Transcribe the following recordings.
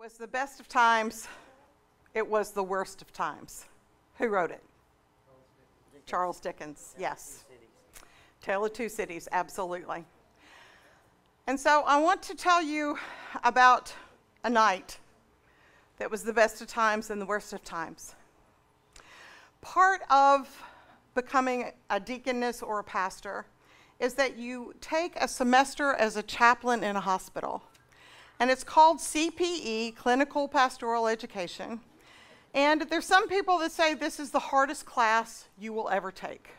Was the best of times, it was the worst of times. Who wrote it? Charles Dickens, yes. Tale of Two Cities, absolutely. And so I want to tell you about a night that was the best of times and the worst of times. Part of becoming a deaconess or a pastor is that you take a semester as a chaplain in a hospital. And it's called CPE, Clinical Pastoral Education. And there's some people that say this is the hardest class you will ever take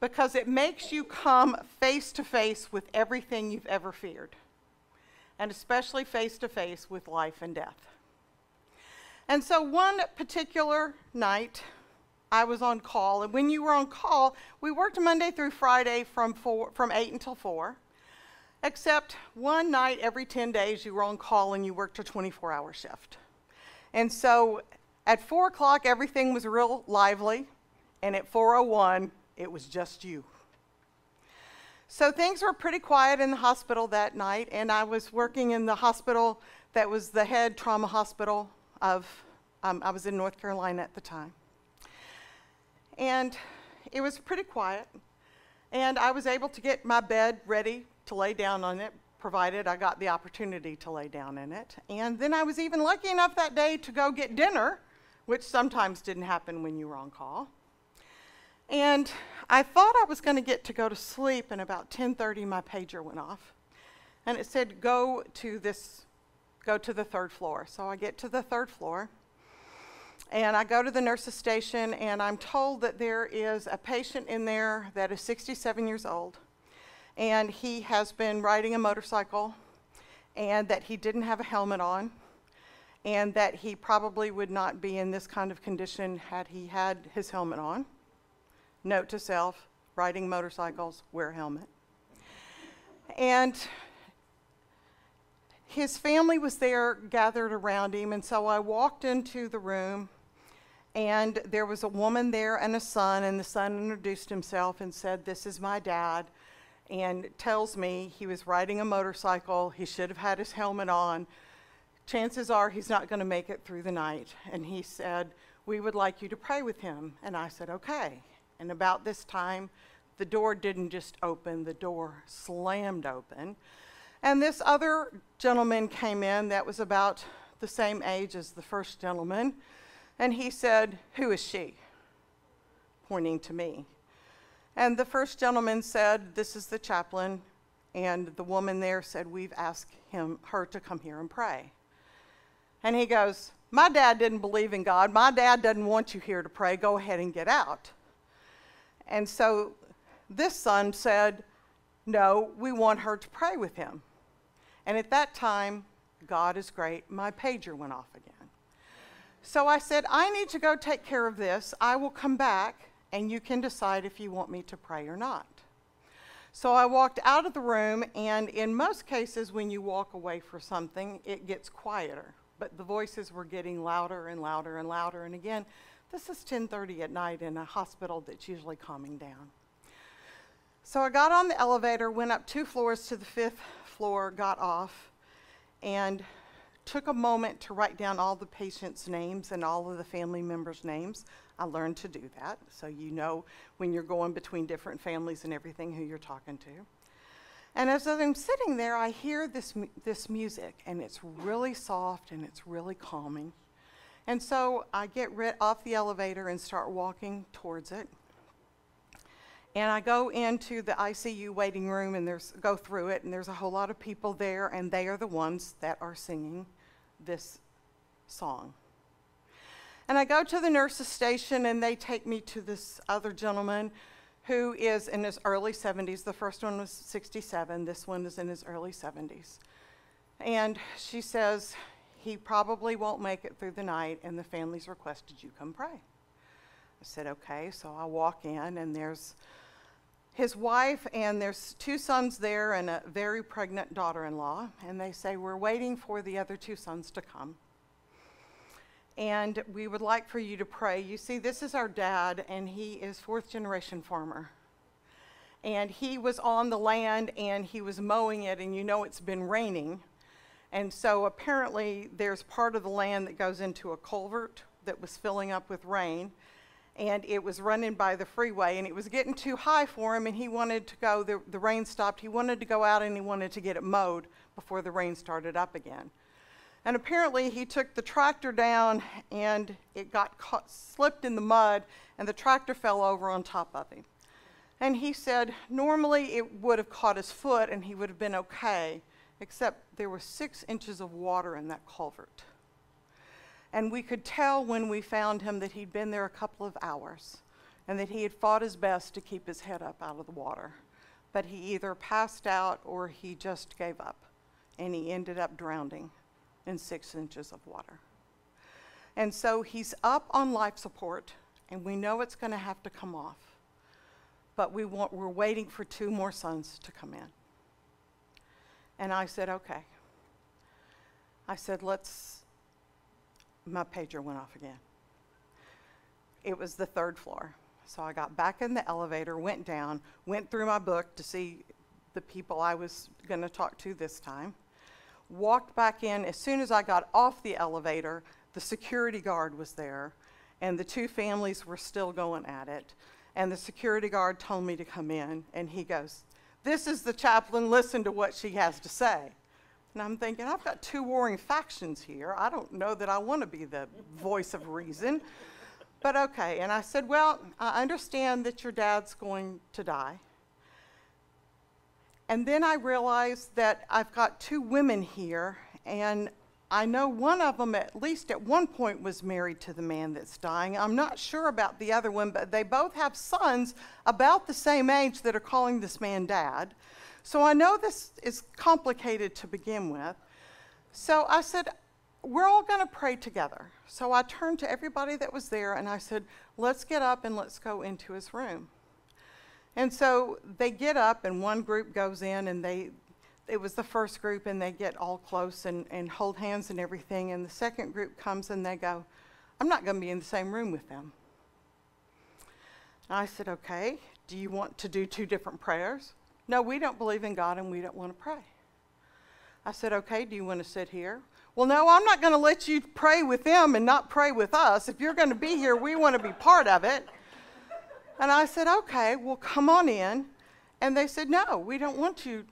because it makes you come face to face with everything you've ever feared, and especially face to face with life and death. And so one particular night, I was on call, and when you were on call, we worked Monday through Friday from 8 until 4. Except one night every 10 days you were on call and you worked a 24-hour shift. And so at 4 o'clock everything was real lively, and at 4:01 it was just you. So things were pretty quiet in the hospital that night, and I was working in the hospital that was the head trauma hospital of, I was in North Carolina at the time. And it was pretty quiet, and I was able to get my bed ready to lay down on it, provided I got the opportunity to lay down in it. And then I was even lucky enough that day to go get dinner, which sometimes didn't happen when you were on call. And I thought I was going to get to go to sleep, and about 10:30 my pager went off. And it said, go to the 3rd floor. So I get to the 3rd floor, and I go to the nurse's station, and I'm told that there is a patient in there that is 67 years old. And he has been riding a motorcycle, and that he didn't have a helmet on, and that he probably would not be in this kind of condition had he had his helmet on. Note to self, riding motorcycles, wear a helmet. And his family was there gathered around him, and so I walked into the room, and there was a woman there and a son, and the son introduced himself and said, "This is my dad," and tells me he was riding a motorcycle, he should have had his helmet on. Chances are he's not going to make it through the night. And he said, "We would like you to pray with him." And I said, "Okay." And about this time, the door didn't just open, the door slammed open. And this other gentleman came in that was about the same age as the first gentleman. And he said, "Who is she?" pointing to me. And the first gentleman said, "This is the chaplain." And the woman there said, "We've asked her to come here and pray." And he goes, "My dad didn't believe in God. My dad doesn't want you here to pray. Go ahead and get out." And so this son said, "No, we want her to pray with him." And at that time, God is great, my pager went off again. So I said, "I need to go take care of this. I will come back, and you can decide if you want me to pray or not." So I walked out of the room, and in most cases when you walk away for something, it gets quieter. But the voices were getting louder and louder and louder. And again, this is 10:30 at night in a hospital that's usually calming down. So I got on the elevator, went up 2 floors to the 5th floor, got off, and took a moment to write down all the patients' names and all of the family members' names. I learned to do that, so you know when you're going between different families and everything who you're talking to. And as I'm sitting there, I hear this music, and it's really soft and it's really calming. And so I get off the elevator and start walking towards it. And I go into the ICU waiting room and go through it, and there's a whole lot of people there, and they are the ones that are singing this song. And I go to the nurse's station, and they take me to this other gentleman who is in his early 70s. The first one was 67. This one is in his early 70s. And she says, "He probably won't make it through the night, and the family's requested you come pray." I said, "Okay." So I walk in, and there's his wife, and there's 2 sons there and a very pregnant daughter-in-law. And they say, "We're waiting for the other 2 sons to come. And we would like for you to pray. You see, this is our dad, and he is 4th-generation farmer. And he was on the land, and he was mowing it, and you know it's been raining. And so apparently there's part of the land that goes into a culvert that was filling up with rain, and it was running by the freeway, and it was getting too high for him, and he wanted to go, the rain stopped, he wanted to go out and he wanted to get it mowed before the rain started up again. And apparently he took the tractor down and it got slipped in the mud, and the tractor fell over on top of him. And he said normally it would have caught his foot and he would have been okay, except there was 6 inches of water in that culvert. And we could tell when we found him that he'd been there a couple of hours and that he had fought his best to keep his head up out of the water. But he either passed out or he just gave up, and he ended up drowning in 6 inches of water. And so he's up on life support, and we know it's going to have to come off. But we're waiting for 2 more sons to come in. And I said, okay. I said, my pager went off again. It was the 3rd floor. So I got back in the elevator, went down, went through my book to see the people I was going to talk to this time, walked back in. As soon as I got off the elevator, the security guard was there, and the 2 families were still going at it. And the security guard told me to come in, and he goes, "This is the chaplain, listen to what she has to say." And I'm thinking, I've got 2 warring factions here. I don't know that I want to be the voice of reason. But okay, and I said, well, I understand that your dad's going to die. And then I realized that I've got 2 women here, and I know one of them, at least at one point, was married to the man that's dying. I'm not sure about the other one, but they both have sons about the same age that are calling this man dad. So I know this is complicated to begin with. So I said, we're all going to pray together. So I turned to everybody that was there, and I said, let's get up and let's go into his room. And so they get up, and one group goes in, and it was the first group, and they get all close and hold hands and everything. And the second group comes, and they go, I'm not going to be in the same room with them. And I said, okay, do you want to do 2 different prayers? No, we don't believe in God, and we don't want to pray. I said, okay, do you want to sit here? Well, no, I'm not going to let you pray with them and not pray with us. If you're going to be here, we want to be part of it. And I said, okay, well, come on in. And they said, no, we don't want to.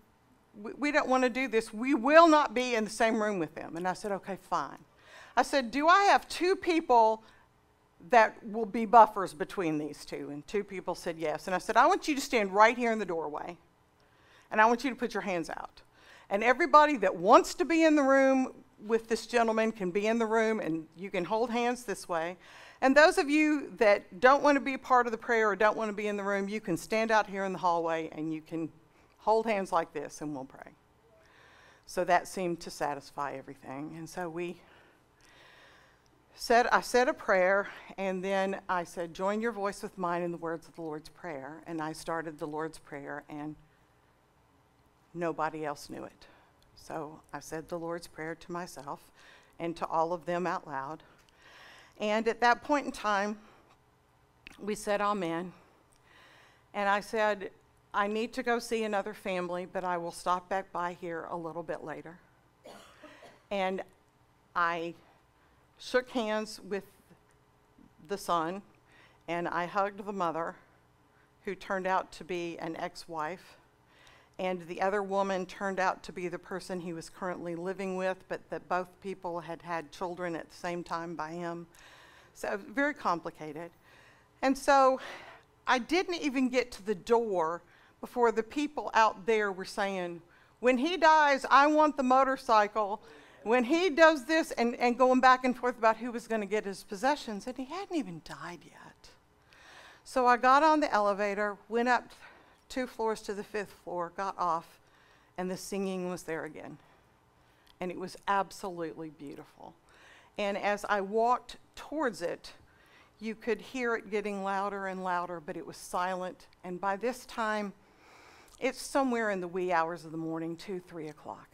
We don't want to do this. We will not be in the same room with them. And I said, okay, fine. I said, do I have 2 people that will be buffers between these 2? And 2 people said yes. And I said, I want you to stand right here in the doorway, and I want you to put your hands out. And everybody that wants to be in the room with this gentleman can be in the room, and you can hold hands this way. And those of you that don't want to be a part of the prayer or don't want to be in the room, you can stand out here in the hallway, and you can hold hands like this, and we'll pray. So that seemed to satisfy everything. And so I said a prayer, and then I said, join your voice with mine in the words of the Lord's Prayer. And I started the Lord's Prayer, and nobody else knew it. So I said the Lord's Prayer to myself and to all of them out loud. And at that point in time, we said amen. And I said, I need to go see another family, but I will stop back by here a little bit later. And I shook hands with the son, and I hugged the mother, who turned out to be an ex-wife. And the other woman turned out to be the person he was currently living with, but that both people had had children at the same time by him. So very complicated. And so I didn't even get to the door before the people out there were saying, when he dies, I want the motorcycle. When he does this, and going back and forth about who was going to get his possessions, and he hadn't even died yet. So I got on the elevator, went up 2 floors to the 5th floor, got off, and the singing was there again. And it was absolutely beautiful. And as I walked towards it, you could hear it getting louder and louder, but it was silent. And by this time, it's somewhere in the wee hours of the morning, 2, 3 o'clock.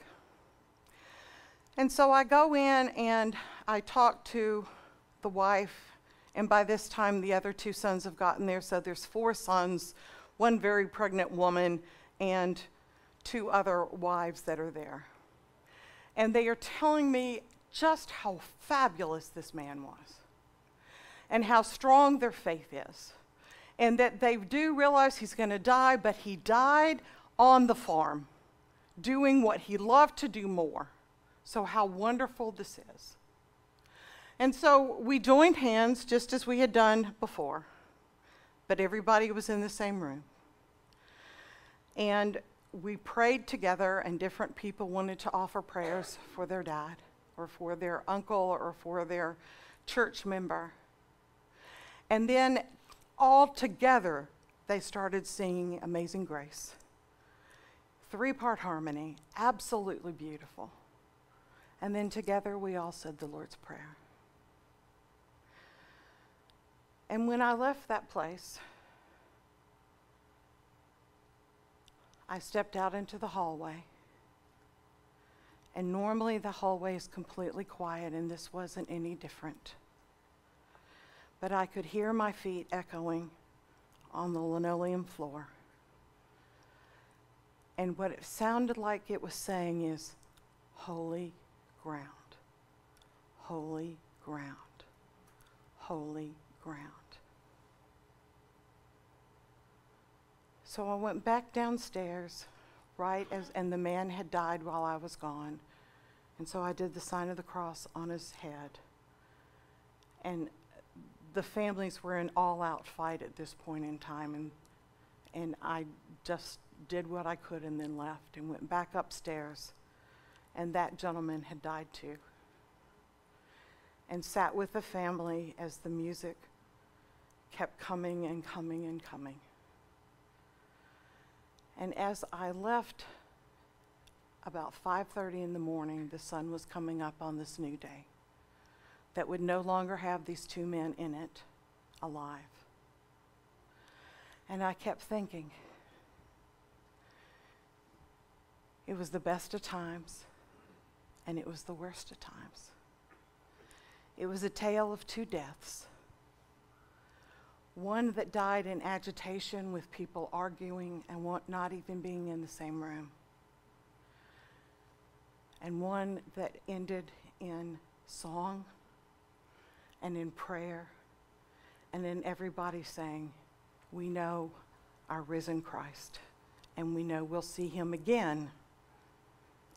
And so I go in and I talk to the wife, and by this time the other 2 sons have gotten there, so there's 4 sons, 1 very pregnant woman, and 2 other wives that are there. And they are telling me just how fabulous this man was and how strong their faith is. And that they do realize he's going to die, but he died on the farm, doing what he loved to do more. So how wonderful this is. And so we joined hands just as we had done before, but everybody was in the same room. And we prayed together, and different people wanted to offer prayers for their dad or for their uncle or for their church member. And then all together, they started singing Amazing Grace. 3-part harmony, absolutely beautiful. And then together we all said the Lord's Prayer. And when I left that place, I stepped out into the hallway. And normally the hallway is completely quiet, and this wasn't any different. But I could hear my feet echoing on the linoleum floor. And what it sounded like it was saying is, holy ground, holy ground, holy ground. So I went back downstairs, and the man had died while I was gone. And so I did the sign of the cross on his head. And the families were in all-out fight at this point in time, and I just did what I could and then left and went back upstairs, and that gentleman had died too. And sat with the family as the music kept coming and coming and coming. And as I left about 5:30 in the morning, the sun was coming up on this new day that would no longer have these 2 men in it alive. And I kept thinking, it was the best of times, and it was the worst of times. It was a tale of 2 deaths. One that died in agitation with people arguing and not even being in the same room. And one that ended in song and in prayer and in everybody saying, we know our risen Christ, and we know we'll see him again,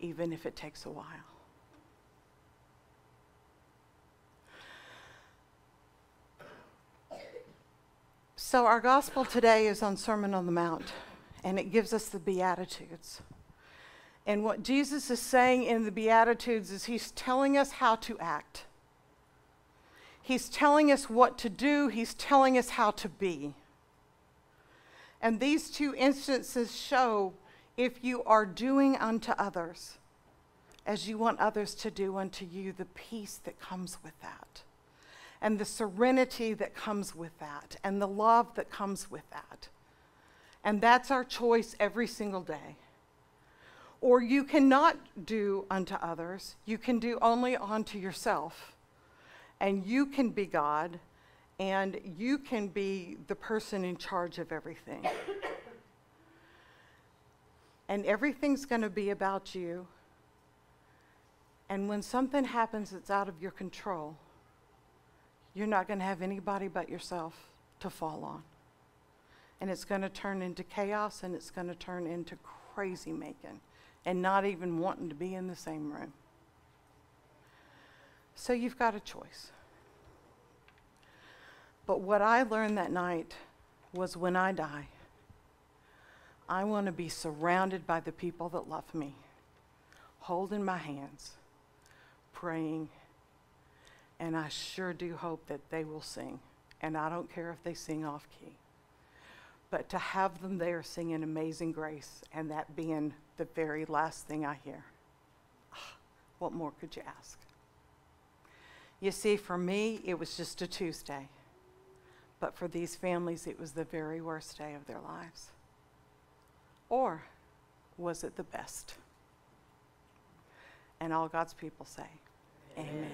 even if it takes a while. So our gospel today is on Sermon on the Mount, and it gives us the Beatitudes. And what Jesus is saying in the Beatitudes is he's telling us how to act. He's telling us what to do. He's telling us how to be. And these 2 instances show if you are doing unto others as you want others to do unto you, the peace that comes with that, and the serenity that comes with that, and the love that comes with that. And that's our choice every single day. Or you cannot do unto others. You can do only unto yourself. And you can be God, and you can be the person in charge of everything. And everything's going to be about you. And when something happens that's out of your control, you're not going to have anybody but yourself to fall on. And it's going to turn into chaos, and it's going to turn into crazy making and not even wanting to be in the same room. So you've got a choice. But what I learned that night was when I die, I want to be surrounded by the people that love me, holding my hands, praying, and I sure do hope that they will sing. And I don't care if they sing off key. But to have them there singing Amazing Grace, and that being the very last thing I hear, what more could you ask? You see, for me, it was just a Tuesday. But for these families, it was the very worst day of their lives. Or was it the best? And all God's people say, Amen.